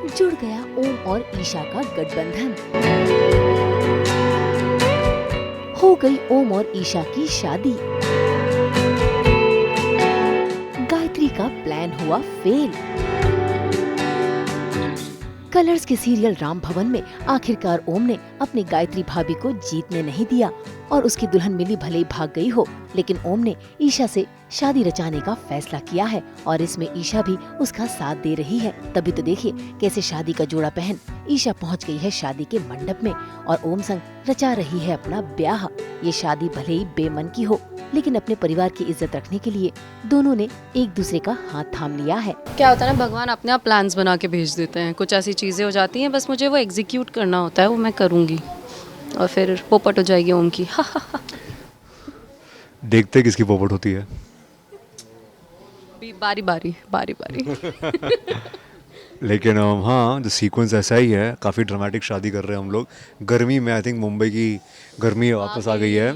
जुड़ गया ओम और ईशा का गठबंधन। हो गई ओम और ईशा की शादी। गायत्री का प्लान हुआ फेल। कलर्स के सीरियल राम भवन में आखिरकार ओम ने अपनी गायत्री भाभी को जीतने नहीं दिया और उसकी दुल्हन मिली भले ही भाग गई हो, लेकिन ओम ने ईशा से शादी रचाने का फैसला किया है और इसमें ईशा भी उसका साथ दे रही है। तभी तो देखिए कैसे शादी का जोड़ा पहन ईशा पहुंच गई है शादी के मंडप में और ओम संग रचा रही है अपना ब्याह। ये शादी भले ही बेमन की हो, लेकिन अपने परिवार की इज्जत रखने के लिए दोनों ने एक दूसरे का हाथ थाम लिया है। क्या होता है ना, भगवान अपने आप प्लान्स बना के भेज देते हैं। कुछ ऐसी चीज़ें हो जाती हैं, बस मुझे वो एग्जीक्यूट करना होता है, वो मैं करूँगी और फिर पोपट हो जाएगी ओम की। देखते किसकी पोपट होती है। बारी बारी। लेकिन हाँ, जो सीक्वेंस ऐसा ही है, काफ़ी ड्रामेटिक शादी कर रहे हैं हम लोग। गर्मी में आई थिंक मुंबई की गर्मी वापस आ गई है।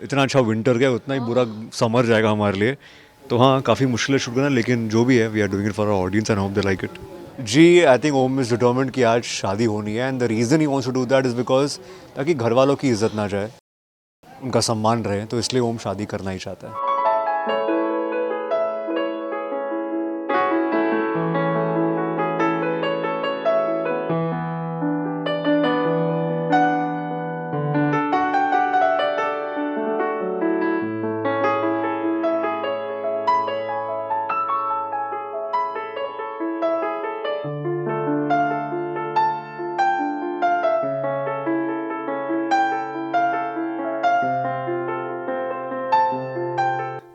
इतना अच्छा विंटर गया उतना ही बुरा समर जाएगा हमारे लिए। तो हाँ, काफ़ी मुश्किल है शूट करना, लेकिन जो भी है we are doing it for our audience and hope they like it. जी, I think Om is determined कि आज शादी होनी है and the reason he wants to do that is because ताकि घर वालों की इज्जत ना जाए, उनका सम्मान रहे, तो इसलिए ओम शादी करना ही चाहता है।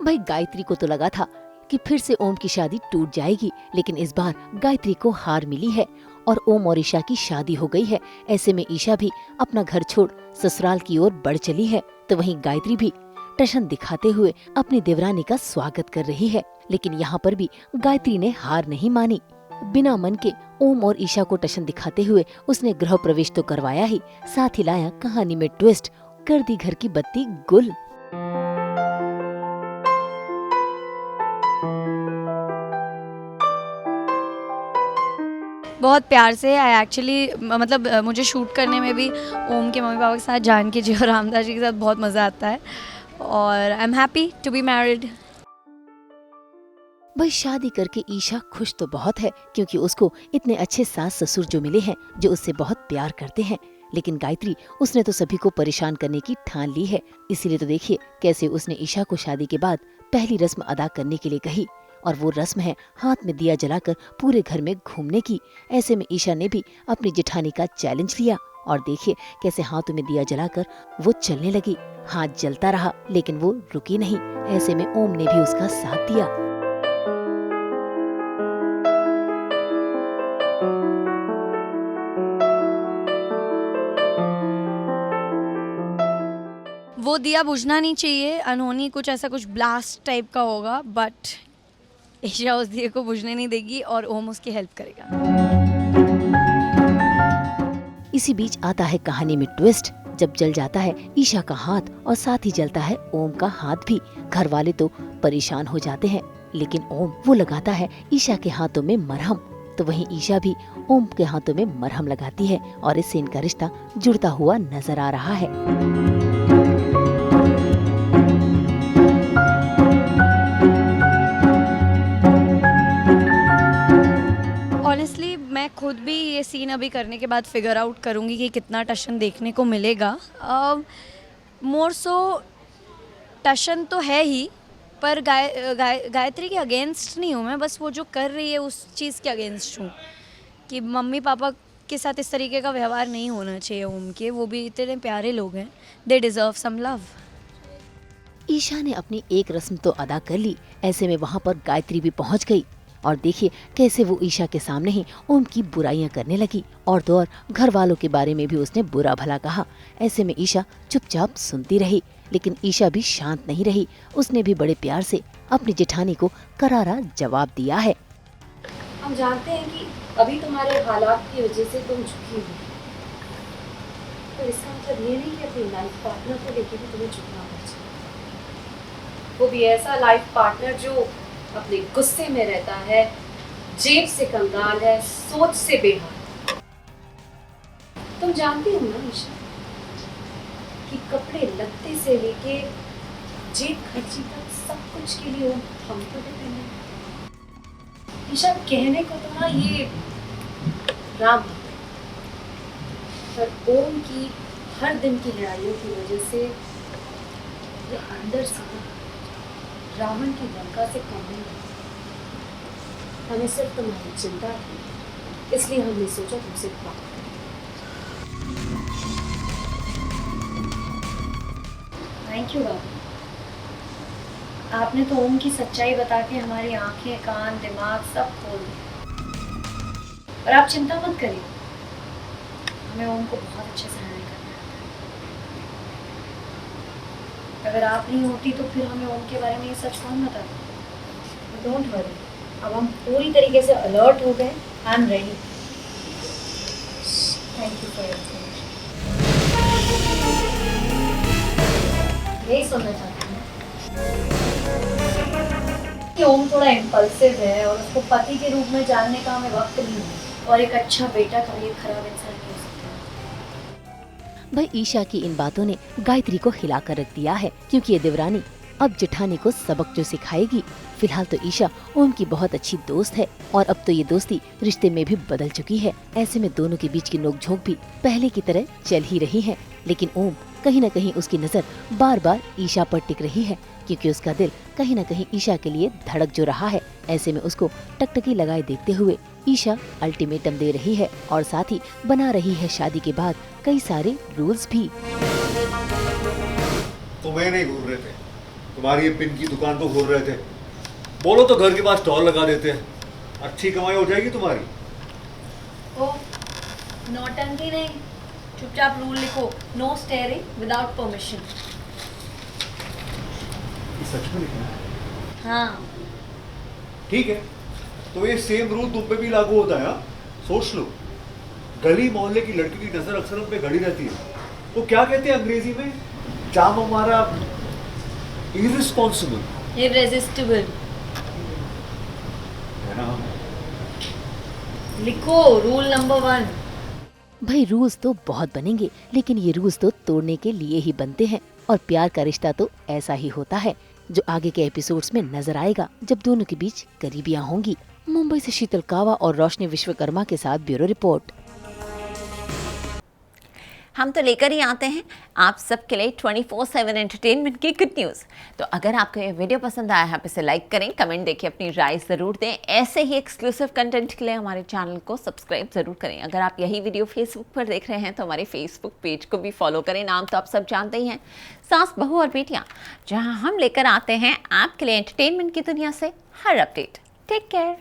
भाई गायत्री को तो लगा था कि फिर से ओम की शादी टूट जाएगी, लेकिन इस बार गायत्री को हार मिली है और ओम और ईशा की शादी हो गई है। ऐसे में ईशा भी अपना घर छोड़ ससुराल की ओर बढ़ चली है, तो वहीं गायत्री भी टशन दिखाते हुए अपनी देवरानी का स्वागत कर रही है। लेकिन यहाँ पर भी गायत्री ने हार नहीं मानी। बिना मन के ओम और ईशा को टशन दिखाते हुए उसने गृह प्रवेश तो करवाया ही, साथ ही लाया कहानी में ट्विस्ट, कर दी घर की बत्ती गुल। बहुत प्यार से आई एक्चुअली मतलब मुझे शूट करने में भी ओम के मम्मी पापा के साथ, जानकी जी और रामदास जी के साथ बहुत मज़ा आता है और I am happy to be married. भाई शादी करके ईशा खुश तो बहुत है क्योंकि उसको इतने अच्छे सास ससुर जो मिले हैं जो उससे बहुत प्यार करते हैं, लेकिन गायत्री उसने तो सभी को परेशान करने की ठान ली है। इसीलिए तो देखिए कैसे उसने ईशा को शादी के बाद पहली रस्म अदा करने के लिए कही और वो रस्म है हाथ में दिया जलाकर पूरे घर में घूमने की। ऐसे में ईशा ने भी अपनी जेठानी का चैलेंज लिया और देखिए कैसे हाथों में दिया जलाकर वो चलने लगी। हाथ जलता रहा लेकिन वो रुकी नहीं। ऐसे में ओम ने भी उसका साथ दिया। वो दिया बुझना नहीं चाहिए, अनहोनी कुछ ऐसा कुछ ब्लास्ट टाइप का होगा, बट ईशा उस दिए को बुझने नहीं देगी और ओम उसकी हेल्प करेगा। इसी बीच आता है कहानी में ट्विस्ट, जब जल जाता है ईशा का हाथ और साथ ही जलता है ओम का हाथ भी। घर वाले तो परेशान हो जाते हैं, लेकिन ओम वो लगाता है ईशा के हाथों में मरहम, तो वहीं ईशा भी ओम के हाथों में मरहम लगाती है और इससे इनका रिश्ता जुड़ता हुआ नजर आ रहा है। ऑनेस्टली मैं खुद भी ये सीन अभी करने के बाद फिगर आउट करूँगी कि कितना टशन देखने को मिलेगा। मोर सो टशन तो है ही, पर गायत्री के अगेंस्ट नहीं हूँ मैं, बस वो जो कर रही है उस चीज़ के अगेंस्ट हूँ कि मम्मी पापा के साथ इस तरीके का व्यवहार नहीं होना चाहिए ओम के। वो भी इतने प्यारे लोग हैं, they deserve some love. Isha ने अपनी एक रस्म तो अदा कर ली, ऐसे में वहाँ पर गायत्री भी पहुँच गई और देखिए कैसे वो ईशा के सामने ही ओम की बुराइयां करने लगी और तो और घर वालों के बारे में भी उसने बुरा भला कहा। ऐसे में ईशा चुपचाप सुनती रही, लेकिन ईशा भी शांत नहीं रही। उसने भी बड़े प्यार से अपनी जेठानी को करारा जवाब दिया है। हम जानते हैं कि अभी तुम्हारे हालात की वजह से तुम झुकी हो, पर इसका मतलब ये नहीं कि अपनी लाइफ पार्टनर को लेकर भी तुम्हें झुकना पड़े, वो भी ऐसा लाइफ पार्टनर जो अपने गुस्से में रहता है, जेब से कंगाल है, सोच से बेहाल। तुम जानती हो ना ईशा कि कपड़े लत्ते से लेके जेब खर्ची तक सब कुछ के लिए हम तो डिपेंडेंट हैं। ईशा कहने को तो ना ये राम है, पर ओम की हर दिन की लड़ाइयों की वजह से ये अंदर से ना रावण की लंका से कम नहीं है। हमें सिर्फ तुम्हारी चिंता थी, इसलिए हमने सोचा तुमसे बात करें। थैंक यू रावण, आपने तो ओम की सच्चाई बता के हमारी आंखें, कान, दिमाग सब खोल दिए। और आप चिंता मत करिए, हमें ओम को बहुत अच्छे से हैंडल करना है। अगर आप नहीं होती तो फिर हमें ओम के बारे में ये सच कौन बताता। डोंट वरी, अब हम पूरी तरीके से अलर्ट हो गए। I am ready. Thank you for your information. यही सुनना चाहती हूँ कि ओम थोड़ा इम्पल्सिव है और उसको पति के रूप में जानने का हमें वक्त नहीं है, और एक अच्छा बेटा कभी एक खराब इंसान नहीं हो सकता। भाई ईशा की इन बातों ने गायत्री को हिलाकर रख दिया है, क्योंकि ये देवरानी अब जेठानी को सबक जो सिखाएगी। फिलहाल तो ईशा ओम की बहुत अच्छी दोस्त है और अब तो ये दोस्ती रिश्ते में भी बदल चुकी है। ऐसे में दोनों के बीच की नोकझोंक भी पहले की तरह चल ही रही है, लेकिन ओम कहीं न कहीं उसकी नजर बार बार ईशा पर टिक रही है, क्योंकि उसका दिल कहीं न कहीं ईशा के लिए धड़क जो रहा है। ऐसे में उसको टकटकी लगाए देखते हुए ईशा अल्टीमेटम दे रही है और साथ ही बना रही है शादी के बाद कई सारे रूल्स भी। तुम्हें नहीं घूर रहे थे, तुम्हारी ये पिन की दुकान को घूर रहे थे। बोलो तो घर के पास स्टॉल लगा देते हैं, अच्छी कमाई हो जाएगी तुम्हारी। ओ, नौटंकी नहीं, चुपचाप रूल लिखो, नो स्टेयरिंग विदाउट परमिशन। सच में लिखना है? हाँ। ठीक है, तो ये सेम रूल तुम पे भी लागू होता है। हाँ? सोच लो, गली मोहल्ले की लड़की की नजर अक्सर हम पे गड़ी रहती है। वो क्या कहते हैं अंग्रेजी में, जाम हमारा इररिस्पॉन्सिबल, इररेजिस्टिबल। है ना? लिखो रूल नंबर 1। भाई रूल्स तो बहुत बनेंगे, लेकिन ये रूल्स तो तोड़ने के लिए ही बनते हैं, और प्यार का रिश्ता तो ऐसा ही होता है, जो आगे के एपिसोड्स में नजर आएगा जब दोनों के बीच करीबियां होंगी। मुंबई से शीतल कावा और रोशनी विश्वकर्मा के साथ ब्यूरो रिपोर्ट। हम तो लेकर ही आते हैं आप सबके लिए 24/7 एंटरटेनमेंट की गुड न्यूज़। तो अगर आपको ये वीडियो पसंद आया है आप इसे लाइक करें, कमेंट देके अपनी राय ज़रूर दें। ऐसे ही एक्सक्लूसिव कंटेंट के लिए हमारे चैनल को सब्सक्राइब ज़रूर करें। अगर आप यही वीडियो फेसबुक पर देख रहे हैं तो हमारे फेसबुक पेज को भी फॉलो करें। नाम तो आप सब जानते ही हैं, सास बहू और बेटियाँ, जहाँ हम लेकर आते हैं आपके लिए एंटरटेनमेंट की दुनिया से हर अपडेट। Take care.